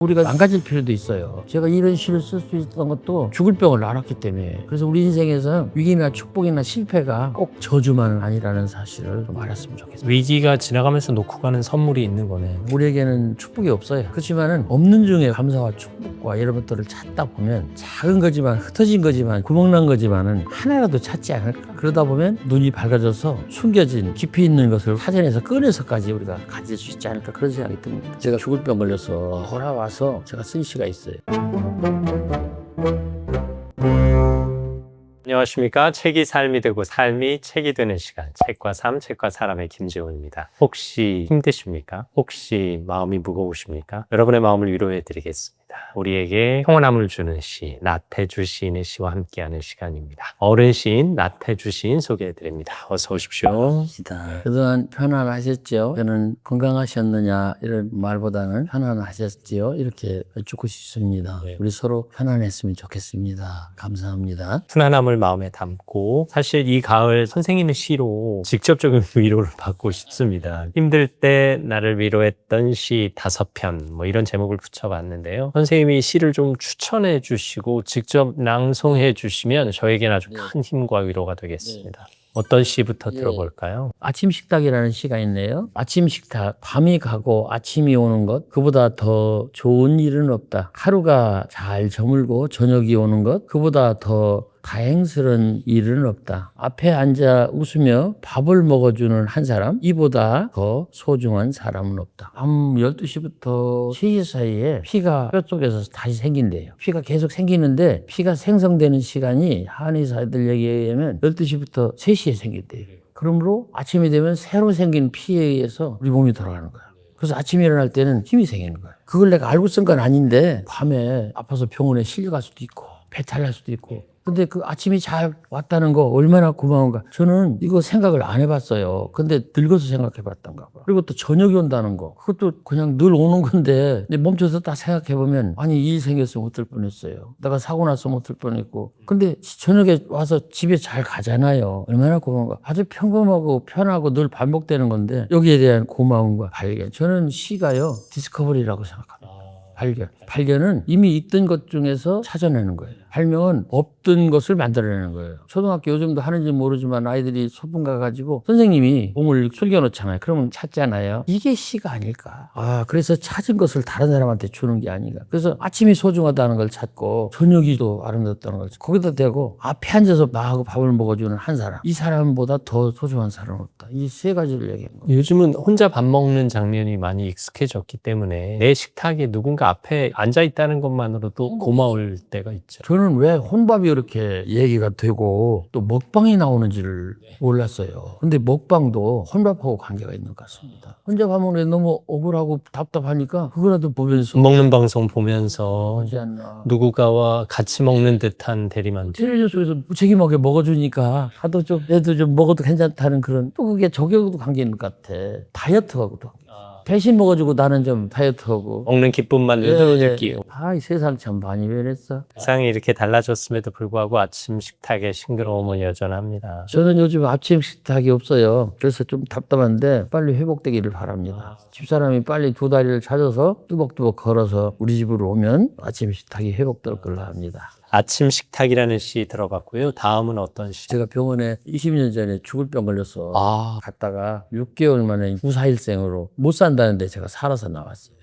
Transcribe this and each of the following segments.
우리가 망가질 필요도 있어요. 제가 이런 시를 쓸 수 있었던 것도 죽을 병을 알았기 때문에. 그래서 우리 인생에서 위기나 축복이나 실패가 꼭 저주만은 아니라는 사실을 좀 알았으면 좋겠어요. 위기가 지나가면서 놓고 가는 선물이 있는 거네. 우리에게는 축복이 없어요. 그렇지만은 없는 중에 감사와 축복과 이런 것들을 찾다 보면 작은 거지만 흩어진 거지만 구멍난 거지만은 하나라도 찾지 않을까. 그러다 보면 눈이 밝아져서 숨겨진 깊이 있는 것을 사전에서 꺼내서까지 우리가 가질 수 있지 않을까 그런 생각이 듭니다. 제가 죽을 병 걸려서 돌아와서 제가 쓴 시가 있어요. 안녕하십니까. 책이 삶이 되고 삶이 책이 되는 시간, 책과 삶, 책과 사람의 김지훈입니다. 혹시 힘드십니까? 혹시 마음이 무거우십니까? 여러분의 마음을 위로해 드리겠습니다. 우리에게 평온함을 주는 시, 나태주 시인의 시와 함께하는 시간입니다. 어른 시인 나태주 시인 소개해 드립니다. 어서 오십시오. 그동안 편안하셨죠? 저는 건강하셨느냐 이런 말보다는 편안하셨지요? 이렇게 여쭙고 싶습니다. 네. 우리 서로 편안했으면 좋겠습니다. 감사합니다. 편안함을 마음에 담고 사실 이 가을 선생님의 시로 직접적인 위로를 받고 싶습니다. 힘들 때 나를 위로했던 시 5편 뭐 이런 제목을 붙여봤는데요. 선생님이 시를 좀 추천해 주시고 직접 낭송해 주시면 저에게는 아주 큰 힘과 위로가 되겠습니다. 어떤 시부터 들어볼까요? 아침 식탁이라는 시가 있네요. 아침 식탁, 밤이 가고 아침이 오는 것, 그보다 더 좋은 일은 없다. 하루가 잘 저물고 저녁이 오는 것, 그보다 더 다행스러운 일은 없다. 앞에 앉아 웃으며 밥을 먹어주는 한 사람, 이보다 더 소중한 사람은 없다. 밤 12시부터 3시 사이에 피가 뼈 쪽에서 다시 생긴대요. 피가 계속 생기는데 피가 생성되는 시간이 한의사들 얘기에 의하면 12시부터 3시에 생긴대요. 그러므로 아침이 되면 새로 생긴 피에 의해서 우리 몸이 돌아가는 거야. 그래서 아침에 일어날 때는 힘이 생기는 거야. 그걸 내가 알고 쓴 건 아닌데 밤에 아파서 병원에 실려갈 수도 있고 배탈 날 수도 있고. 근데 그 아침이 잘 왔다는 거 얼마나 고마운가. 저는 이거 생각을 안 해봤어요. 근데 늙어서 생각해봤던가 봐. 그리고 또 저녁이 온다는 거. 그것도 그냥 늘 오는 건데 멈춰서 딱 생각해보면 아니 일 생겼으면 어떨 뻔했어요. 내가 사고 났으면 어떨 뻔했고. 근데 저녁에 와서 집에 잘 가잖아요. 얼마나 고마운가. 아주 평범하고 편하고 늘 반복되는 건데 여기에 대한 고마움과 발견. 저는 시가요 디스커버리라고 생각합니다. 발견은 이미 있던 것 중에서 찾아내는 거예요. 발명은 없던 것을 만들어내는 거예요. 초등학교 요즘도 하는지 모르지만 아이들이 소풍 가가지고 선생님이 몸을 숨겨놓잖아요. 그러면 찾잖아요. 이게 시가 아닐까. 그래서 찾은 것을 다른 사람한테 주는 게 아닌가. 그래서 아침이 소중하다는 걸 찾고 저녁이 또 아름답다는 걸 찾고 거기다 대고 앞에 앉아서 나하고 밥을 먹어주는 한 사람. 이 사람보다 더 소중한 사람은 없다. 이 세 가지를 얘기한 거예요. 요즘은 혼자 밥 먹는 장면이 많이 익숙해졌기 때문에 내 식탁에 누군가 앞에 앉아 있다는 것만으로도 고마울 때가 있죠. 저는 왜 혼밥이 이렇게 얘기가 되고 또 먹방이 나오는지를 몰랐어요. 근데 먹방도 혼밥하고 관계가 있는 것 같습니다. 혼자 밥 먹는 게 너무 억울하고 답답하니까 그거라도 보면서 먹는 방송 보면서 하지 않나. 누군가와 같이 먹는 듯한 대리만족. 텔레비전 속에서 무책임하게 먹어주니까 나도 좀 얘도 좀 먹어도 괜찮다는 그런 또 그게 저격도 관계 있는 것 같아. 다이어트하고도. 대신 먹어주고 나는 좀 다이어트하고. 먹는 기쁨만 느끼고. 이 세상 참 많이 변했어. 세상이 이렇게 달라졌음에도 불구하고 아침 식탁의 싱그러움은 여전합니다. 저는 요즘 아침 식탁이 없어요. 그래서 좀 답답한데 빨리 회복되기를 바랍니다. 집사람이 빨리 2다리를 찾아서 뚜벅뚜벅 걸어서 우리 집으로 오면 아침 식탁이 회복될 걸로 합니다. 아침 식탁이라는 시 들어봤고요. 다음은 어떤 시? 제가 병원에 20년 전에 죽을 병 걸려서 갔다가 6개월 만에 무사일생으로 못 산다는데 제가 살아서 나왔어요.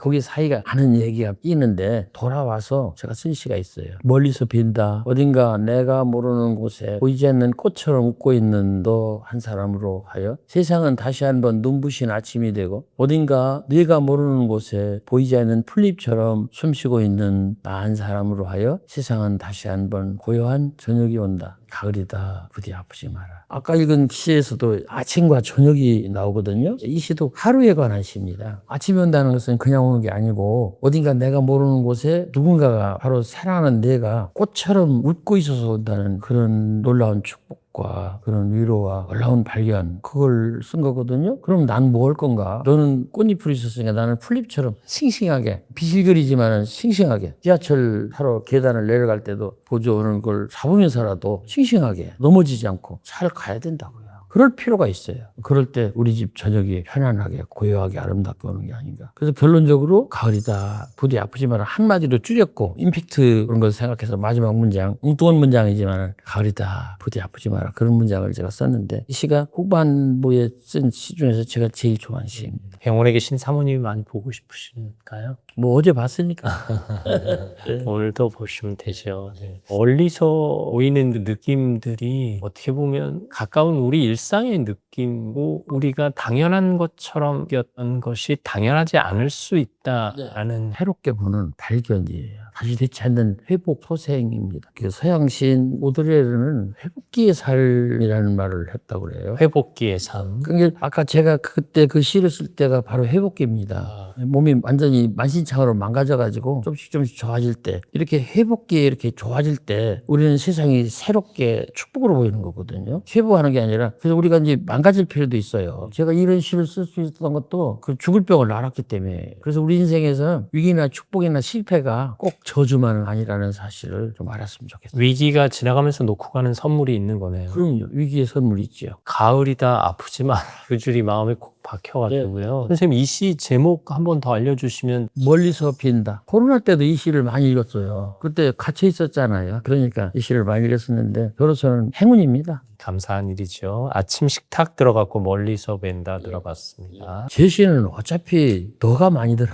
거기 사이가 하는 얘기가 끼는데 돌아와서 제가 쓴 시가 있어요. 멀리서 빈다. 어딘가 내가 모르는 곳에 보이지 않는 꽃처럼 웃고 있는 너 한 사람으로 하여 세상은 다시 한번 눈부신 아침이 되고 어딘가 네가 모르는 곳에 보이지 않는 풀잎처럼 숨쉬고 있는 나 한 사람으로 하여 세상은 다시 한번 고요한 저녁이 온다. 가을이다. 부디 아프지 마라. 아까 읽은 시에서도 아침과 저녁이 나오거든요. 이 시도 하루에 관한 시입니다. 아침이 온다는 것은 그냥 오는 게 아니고 어딘가 내가 모르는 곳에 누군가가 바로 사랑하는 내가 꽃처럼 웃고 있어서 온다는 그런 놀라운 축복과 그런 위로와 놀라운 발견, 그걸 쓴 거거든요. 그럼 난 뭐 할 건가? 너는 꽃잎을 있었으니까 나는 풀잎처럼 싱싱하게, 비실거리지만 싱싱하게 지하철 타러 계단을 내려갈 때도 보조 오는 걸 잡으면서라도 싱싱하게 넘어지지 않고 잘 가야 된다고요. 그럴 필요가 있어요. 그럴 때 우리 집 저녁이 편안하게 고요하게 아름답게 오는 게 아닌가. 그래서 결론적으로 가을이다 부디 아프지 마라 한마디로 줄였고 임팩트 그런 걸 생각해서 마지막 문장 엉뚱한 문장이지만 가을이다 부디 아프지 마라 그런 문장을 제가 썼는데 이 시가 후반부에 쓴 시 중에서 제가 제일 좋아하는 시입니다. 병원에 계신 사모님이 많이 보고 싶으신가요? 뭐 어제 봤으니까. 오늘도 보시면 되죠. 네. 멀리서 보이는 그 느낌들이 어떻게 보면 가까운 우리 일상의 느낌이고 우리가 당연한 것처럼 느꼈던 것이 당연하지 않을 수 있다라는 새롭게 보는 발견이에요. 다시 되지 않는 회복 소생입니다. 그 서양 시인 오드레르는 회복기의 삶이라는 말을 했다고 그래요. 회복기의 삶. 그러니까 아까 제가 그때 그 시를 쓸 때가 바로 회복기입니다. 몸이 완전히 만신창으로 망가져가지고 조금씩 좋아질 때 이렇게 회복기에 이렇게 좋아질 때 우리는 세상이 새롭게 축복으로 보이는 거거든요. 회복하는 게 아니라 그래서 우리가 이제 망가질 필요도 있어요. 제가 이런 시를 쓸 수 있었던 것도 그 죽을 병을 앓았기 때문에 그래서 우리 인생에서 위기나 축복이나 실패가 꼭 저주만은 아니라는 사실을 좀 알았으면 좋겠어요. 위기가 지나가면서 놓고 가는 선물이 있는 거네요. 그럼요. 위기의 선물이 있죠. 가을이다 아프지 마라. 그 줄이 마음에 꼭 박혀가지고요. 선생님 이 시 제목 한 번 더 알려주시면. 멀리서 빈다. 코로나 때도 이 시를 많이 읽었어요. 그때 갇혀 있었잖아요. 그러니까 이 시를 많이 읽었었는데 저로서는 행운입니다. 감사한 일이죠. 아침 식탁 들어갔고 멀리서 뵌다 들어봤습니다. 제 시는 어차피 너가 많이 들어.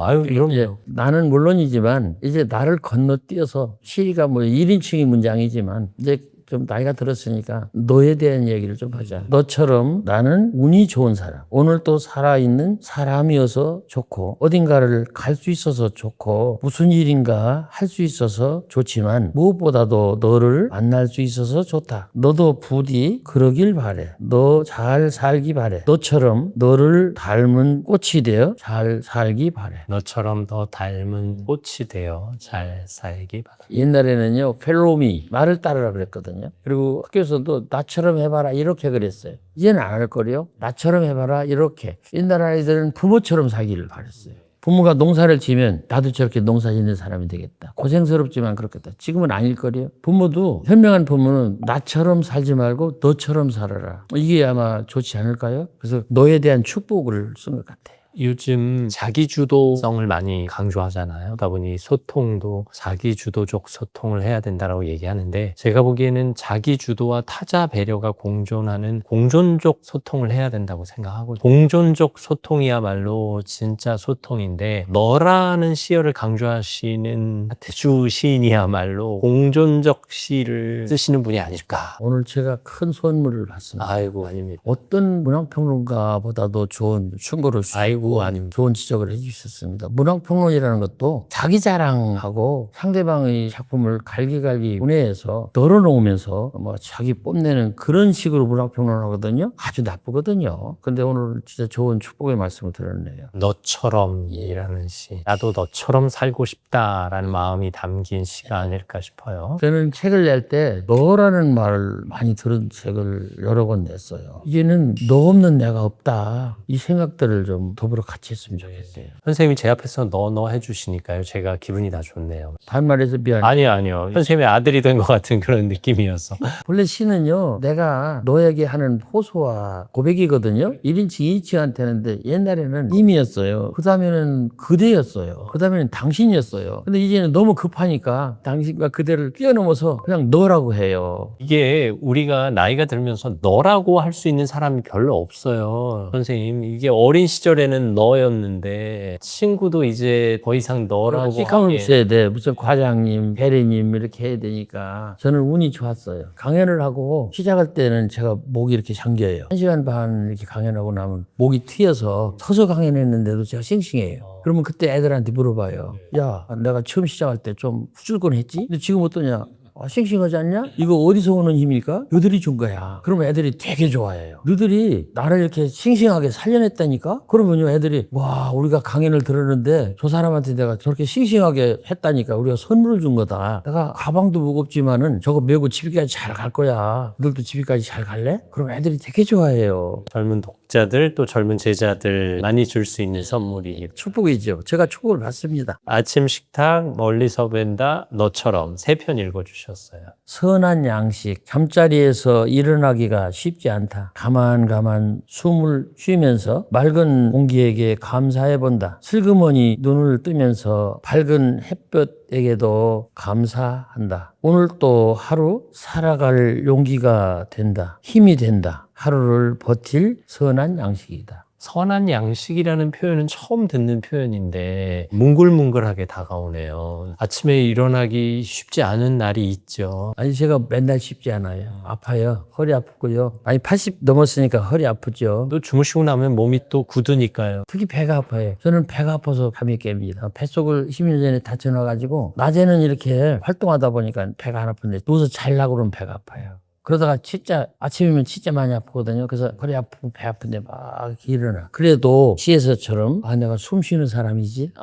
아유 이제 이런 나는 물론이지만 이제 나를 건너뛰어서 시가 뭐 1인칭의 문장이지만 이제 좀 나이가 들었으니까 너에 대한 얘기를 좀 하자. 너처럼 나는 운이 좋은 사람. 오늘 또 살아있는 사람이어서 좋고 어딘가를 갈 수 있어서 좋고 무슨 일인가 할 수 있어서 좋지만 무엇보다도 너를 만날 수 있어서 좋다. 너도 부디 그러길 바래. 너 잘 살기 바래. 너처럼 너를 닮은 꽃이 되어 잘 살기 바래. 너처럼 더 닮은 꽃이 되어 잘 살기 바랍니다. 옛날에는요, 펠로미, 말을 따르라 그랬거든요. 그리고 학교에서도 나처럼 해봐라, 이렇게 그랬어요. 이제는 안 할 거래요. 나처럼 해봐라, 이렇게. 옛날 아이들은 부모처럼 살기를 바랬어요. 부모가 농사를 지면 나도 저렇게 농사 짓는 사람이 되겠다. 고생스럽지만 그렇겠다. 지금은 아닐 거래요. 부모도, 현명한 부모는 나처럼 살지 말고 너처럼 살아라. 이게 아마 좋지 않을까요? 그래서 너에 대한 축복을 쓴 것 같아요. 요즘 자기주도성을 많이 강조하잖아요. 그러다 보니 소통도 자기주도적 소통을 해야 된다라고 얘기하는데 제가 보기에는 자기주도와 타자 배려가 공존하는 공존적 소통을 해야 된다고 생각하고 공존적 소통이야말로 진짜 소통인데 너라는 시어를 강조하시는 하태주 시인이야말로 공존적 시를 쓰시는 분이 아닐까. 오늘 제가 큰 선물을 받습니다. 아이고 아닙니다. 어떤 문학평론가보다도 좋은 충고를 아이고 아닙니다. 좋은 지적을 해주셨습니다. 문학평론이라는 것도 자기 자랑하고 상대방의 작품을 갈기갈기 분해해서 널어놓으면서 뭐 자기 뽐내는 그런 식으로 문학평론하거든요. 아주 나쁘거든요. 근데 오늘 진짜 좋은 축복의 말씀을 들었네요. 너처럼이라는 시. 나도 너처럼 살고 싶다라는 마음이 담긴 시가 아닐까 싶어요. 저는 책을 낼 때 너라는 말을 많이 들은 책을 여러 권 냈어요. 이제는 너 없는 내가 없다. 이 생각들을 좀 더불어 같이 했으면 좋겠어요. 선생님이 제 앞에서 너 해주시니까요. 제가 기분이 다 좋네요. 반말해서 미안해. 아니요. 선생님의 아들이 된 것 같은 그런 느낌이었어. 본래 시는요, 내가 너에게 하는 호소와 고백이거든요. 1인칭, 2인칭한테 하는데 옛날에는 님이었어요. 그 다음에는 그대였어요. 그 다음에는 당신이었어요. 근데 이제는 너무 급하니까 당신과 그대를 뛰어넘어서 그냥 너라고 해요. 이게 우리가 나이가 들면서 너라고 할 수 있는 사람이 별로 없어요. 선생님, 이게 어린 시절에는 너였는데 친구도 이제 더 이상 너라고 시감을 하기엔 써야 돼. 무슨 과장님, 대리님 이렇게 해야 되니까 저는 운이 좋았어요. 강연을 하고 시작할 때는 제가 목이 이렇게 잠겨요. 1시간 반 이렇게 강연하고 나면 목이 트여서 서서 강연했는데도 제가 싱싱해요. 그러면 그때 애들한테 물어봐요. 야, 내가 처음 시작할 때 좀 후줄근했지? 근데 지금 어떠냐? 싱싱하지 않냐? 이거 어디서 오는 힘일까? 너들이 준 거야. 그러면 애들이 되게 좋아해요. 너들이 나를 이렇게 싱싱하게 살려냈다니까? 그러면요, 애들이, 와, 우리가 강연을 들었는데 저 사람한테 내가 저렇게 싱싱하게 했다니까 우리가 선물을 준 거다. 내가 가방도 무겁지만은 저거 메고 집에까지 잘 갈 거야. 너들도 집에까지 잘 갈래? 그럼 애들이 되게 좋아해요. 젊은 독자 독자들 또 젊은 제자들 많이 줄 수 있는 선물이 축복이죠. 제가 축복을 받습니다. 아침 식탁 멀리서 뵌다 너처럼 3편 읽어주셨어요. 선한 양식, 잠자리에서 일어나기가 쉽지 않다. 가만 숨을 쉬면서 맑은 공기에게 감사해 본다. 슬그머니 눈을 뜨면서 밝은 햇볕에게도 감사한다. 오늘 또 하루 살아갈 용기가 된다. 힘이 된다. 하루를 버틸 선한 양식이다. 선한 양식이라는 표현은 처음 듣는 표현인데 뭉글뭉글하게 다가오네요. 아침에 일어나기 쉽지 않은 날이 있죠. 아니 제가 맨날 쉽지 않아요. 아파요. 허리 아프고요. 아니 80 넘었으니까 허리 아프죠. 또 주무시고 나면 몸이 또 굳으니까요. 특히 배가 아파요. 저는 배가 아파서 잠이 깹니다. 뱃속을 10년 전에 다쳐놔가지고 낮에는 이렇게 활동하다 보니까 배가 안 아픈데 누워서 자려고 그러면 배가 아파요. 그러다가 진짜 아침이면 진짜 많이 아프거든요. 그래서 허리 아프고 배 아픈데 막 이렇게 일어나. 그래도 시에서처럼 내가 숨 쉬는 사람이지.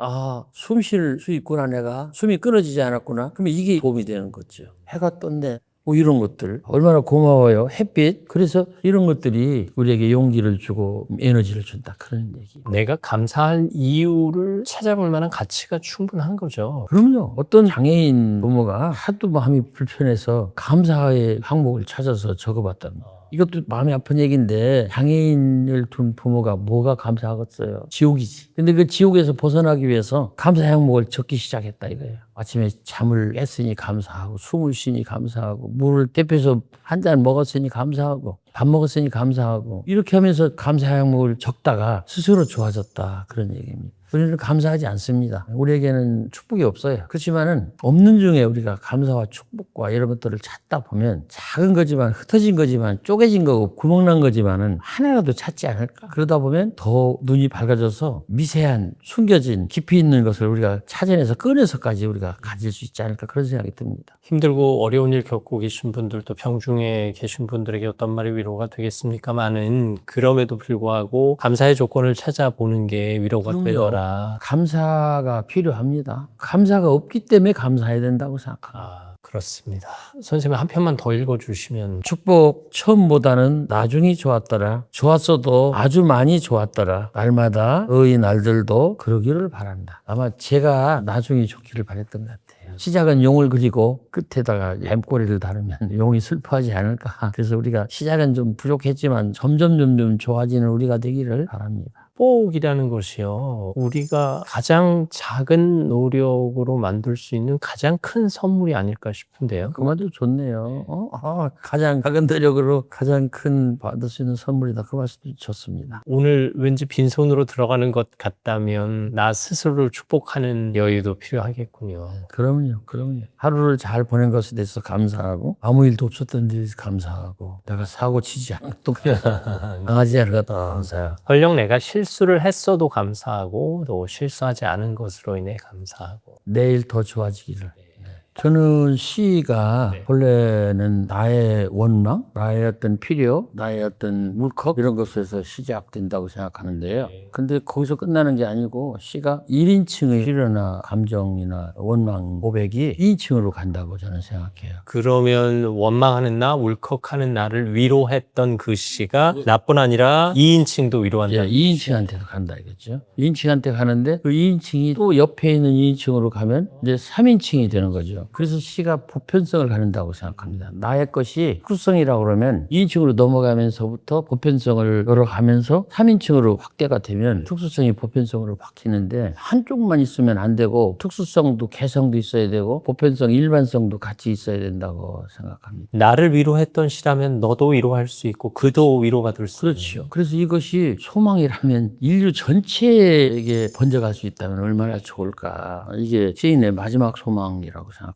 숨 쉴 수 있구나 내가. 숨이 끊어지지 않았구나. 그러면 이게 도움이 되는 거죠. 해가 떴네. 뭐 이런 것들 얼마나 고마워요. 햇빛. 그래서 이런 것들이 우리에게 용기를 주고 에너지를 준다. 그런 얘기. 내가 감사할 이유를 찾아볼 만한 가치가 충분한 거죠. 그럼요. 어떤 장애인 부모가 하도 마음이 불편해서 감사의 항목을 찾아서 적어봤다는 거. 이것도 마음이 아픈 얘기인데 장애인을 둔 부모가 뭐가 감사하겠어요. 지옥이지. 근데 그 지옥에서 벗어나기 위해서 감사 항목을 적기 시작했다 이거예요. 아침에 잠을 깼으니 감사하고 숨을 쉬니 감사하고 물을 대표해서 한 잔 먹었으니 감사하고 밥 먹었으니 감사하고 이렇게 하면서 감사 항목을 적다가 스스로 좋아졌다 그런 얘기입니다. 우리는 감사하지 않습니다. 우리에게는 축복이 없어요. 그렇지만은 없는 중에 우리가 감사와 축복과 이런 것들을 찾다 보면 작은 거지만 흩어진 거지만 쪼개진 거고 구멍난 거지만은 하나라도 찾지 않을까? 그러다 보면 더 눈이 밝아져서 미세한 숨겨진 깊이 있는 것을 우리가 찾아내서 꺼내서까지 우리가 가질 수 있지 않을까 그런 생각이 듭니다. 힘들고 어려운 일 겪고 계신 분들도 병중에 계신 분들에게 어떤 말이 위로가 되겠습니까마는 그럼에도 불구하고 감사의 조건을 찾아보는 게 위로가 그럼요. 되더라. 감사가 필요합니다. 감사가 없기 때문에 감사해야 된다고 생각합니다. 그렇습니다. 선생님 한 편만 더 읽어주시면. 축복 처음보다는 나중이 좋았더라. 좋았어도 아주 많이 좋았더라. 날마다 너희 날들도 그러기를 바란다. 아마 제가 나중이 좋기를 바랬던 것 같아요. 시작은 용을 그리고 끝에다가 뱀꼬리를 다루면 용이 슬퍼하지 않을까. 그래서 우리가 시작은 좀 부족했지만 점점 좋아지는 우리가 되기를 바랍니다. 축복이라는 것이요. 우리가 가장 작은 노력으로 만들 수 있는 가장 큰 선물이 아닐까 싶은데요. 그 말도 좋네요. 가장 작은 노력으로 가장 큰 받을 수 있는 선물이다. 그 말씀도 좋습니다. 오늘 왠지 빈손으로 들어가는 것 같다면 나 스스로를 축복하는 여유도 필요하겠군요. 그럼요. 하루를 잘 보낸 것에 대해서 감사하고 아무 일도 없었던 데 대해서 감사하고 내가 사고 치지 않고 강하지 않은 것도 감사해요. 설령 내가 실수를 했어도 감사하고 또 실수하지 않은 것으로 인해 감사하고. 내일 더 좋아지기를. 저는 시가 본래는 나의 원망, 나의 어떤 필요, 나의 어떤 울컥 이런 것에서 시작된다고 생각하는데요. 근데 거기서 끝나는 게 아니고 시가 1인칭의 필요나 감정이나 원망, 고백이 2인칭으로 간다고 저는 생각해요. 그러면 원망하는 나, 울컥하는 나를 위로했던 그 시가 나뿐 아니라 2인칭도 위로한다. 2인칭한테도 간다 이거죠. 2인칭한테 가는데 그 2인칭이 또 옆에 있는 2인칭으로 가면 이제 3인칭이 되는 거죠. 그래서 시가 보편성을 갖는다고 생각합니다. 나의 것이 특수성이라고 그러면 2인칭으로 넘어가면서부터 보편성을 열어가면서 3인칭으로 확대가 되면 특수성이 보편성으로 바뀌는데 한쪽만 있으면 안 되고 특수성도 개성도 있어야 되고 보편성, 일반성도 같이 있어야 된다고 생각합니다. 나를 위로했던 시라면 너도 위로할 수 있고 그도 위로가 될 수 있는. 그렇죠. 그래서 이것이 소망이라면 인류 전체에게 번져갈 수 있다면 얼마나 좋을까. 이게 시인의 마지막 소망이라고 생각합니다.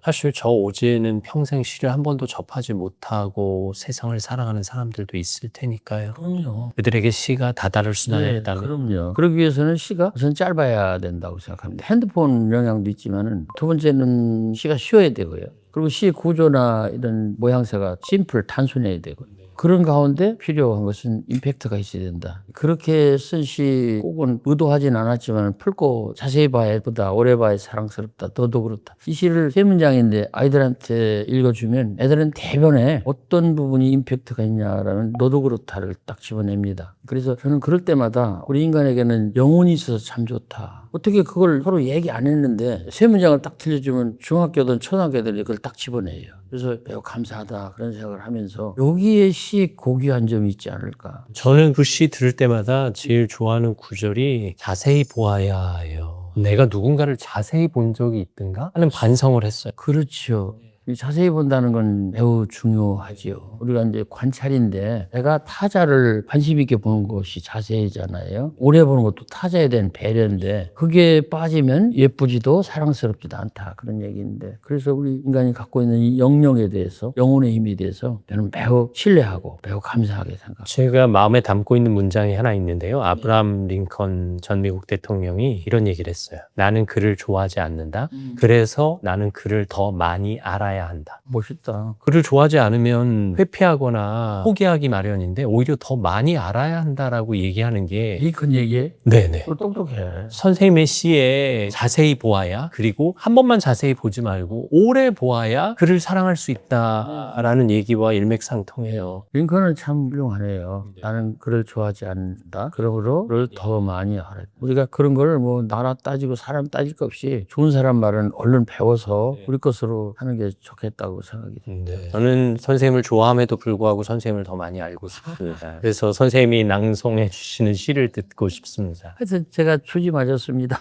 사실 저 오지에는 평생 시를 한 번도 접하지 못하고 세상을 살아가는 사람들도 있을 테니까요. 그럼요. 그들에게 시가 다다를 수나 있다면. 그럼요. 그러기 위해서는 시가 우선 짧아야 된다고 생각합니다. 핸드폰 영향도 있지만은 두 번째는 시가 쉬워야 되고요. 그리고 시의 구조나 이런 모양새가 심플, 단순해야 되고요. 그런 가운데 필요한 것은 임팩트가 있어야 된다. 그렇게 쓴 시 꼭은 의도하진 않았지만 풀고 자세히 봐야 보다 오래 봐야 사랑스럽다. 너도 그렇다. 이 시를 세 문장인데 아이들한테 읽어주면 애들은 대변에 어떤 부분이 임팩트가 있냐라면 너도 그렇다를 딱 집어냅니다. 그래서 저는 그럴 때마다 우리 인간에게는 영혼이 있어서 참 좋다. 어떻게 그걸 서로 얘기 안 했는데 세 문장을 딱 들려주면 중학교든 초등학교든 그걸 딱 집어내요. 그래서 매우 감사하다 그런 생각을 하면서 여기에 시 고귀한 점이 있지 않을까. 저는 그 시 들을 때마다 제일 좋아하는 구절이 자세히 보아야 해요. 내가 누군가를 자세히 본 적이 있던가 하는 반성을 했어요. 그렇죠. 이 자세히 본다는 건 매우 중요하지요. 우리가 이제 관찰인데 내가 타자를 관심 있게 보는 것이 자세히잖아요. 오래 보는 것도 타자에 대한 배려인데 그게 빠지면 예쁘지도 사랑스럽지도 않다. 그런 얘기인데 그래서 우리 인간이 갖고 있는 이 영령에 대해서 영혼의 힘에 대해서 저는 매우 신뢰하고 매우 감사하게 생각합니다. 제가 마음에 담고 있는 문장이 하나 있는데요. 아브라함 링컨 전 미국 대통령이 이런 얘기를 했어요. 나는 그를 좋아하지 않는다. 그래서 나는 그를 더 많이 알아야 한다. 멋있다. 그를 좋아하지 않으면 회피하거나 포기하기 마련인데 오히려 더 많이 알아야 한다라고 얘기하는 게 링컨 얘기해? 네네. 또 똑똑해. 선생님의 시에 자세히 보아야 그리고 한 번만 자세히 보지 말고 오래 보아야 그를 사랑할 수 있다라는 얘기와 일맥상통해요. 링컨은 참 훌륭하네요. 나는 그를 좋아하지 않는다. 그러므로 그를 더 많이 알아. 우리가 그런 걸 뭐 나라 따지고 사람 따질 것 없이 좋은 사람 말은 얼른 배워서 우리 것으로 하는 게 좋겠다고 생각이 듭니다. 저는 선생님을 좋아함에도 불구하고 선생님을 더 많이 알고 싶습니다. 그래서 선생님이 낭송해 주시는 시를 듣고 싶습니다. 하여튼 제가 조지 맞았습니다.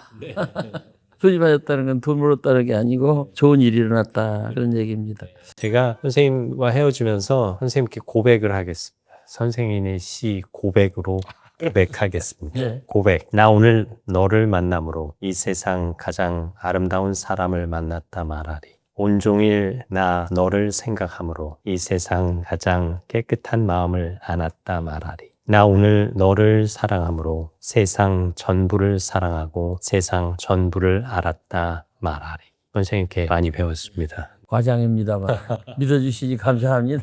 조지 맞았다는 건 돈 벌었다는 게 아니고 좋은 일이 일어났다 그런 얘기입니다. 제가 선생님과 헤어지면서 선생님께 고백을 하겠습니다. 선생님의 시 고백으로 고백하겠습니다. 네. 고백. 나 오늘 너를 만남으로 이 세상 가장 아름다운 사람을 만났다 말하리. 온종일 나 너를 생각함으로 이 세상 가장 깨끗한 마음을 안았다 말하리. 나 오늘 너를 사랑함으로 세상 전부를 사랑하고 세상 전부를 알았다 말하리. 선생님께 많이 배웠습니다. 과장입니다만 믿어주시니 감사합니다.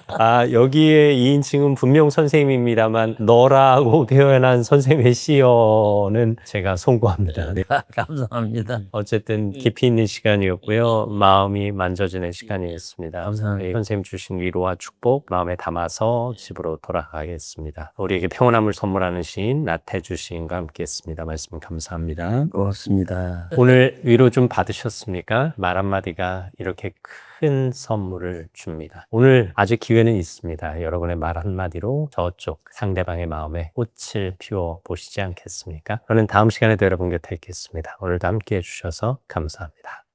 아, 여기에 2인칭은 분명 선생님입니다만 너라고 표현한 선생님의 시어는 제가 송구합니다. 네. 감사합니다. 어쨌든 깊이 있는 시간이었고요. 마음이 만져지는 시간이었습니다. 감사합니다. 네, 선생님 주신 위로와 축복 마음에 담아서 집으로 돌아가겠습니다. 우리에게 평온함을 선물하는 시인 나태주 시인과 함께했습니다. 말씀 감사합니다. 고맙습니다. 오늘 위로 좀 받으셨습니까? 말 한마디가 이렇게 큰 선물을 줍니다. 오늘 아직 기회는 있습니다. 여러분의 말 한마디로 저쪽 상대방의 마음에 꽃을 피워 보시지 않겠습니까? 저는 다음 시간에도 여러분 곁에 있겠습니다. 오늘도 함께 해주셔서 감사합니다.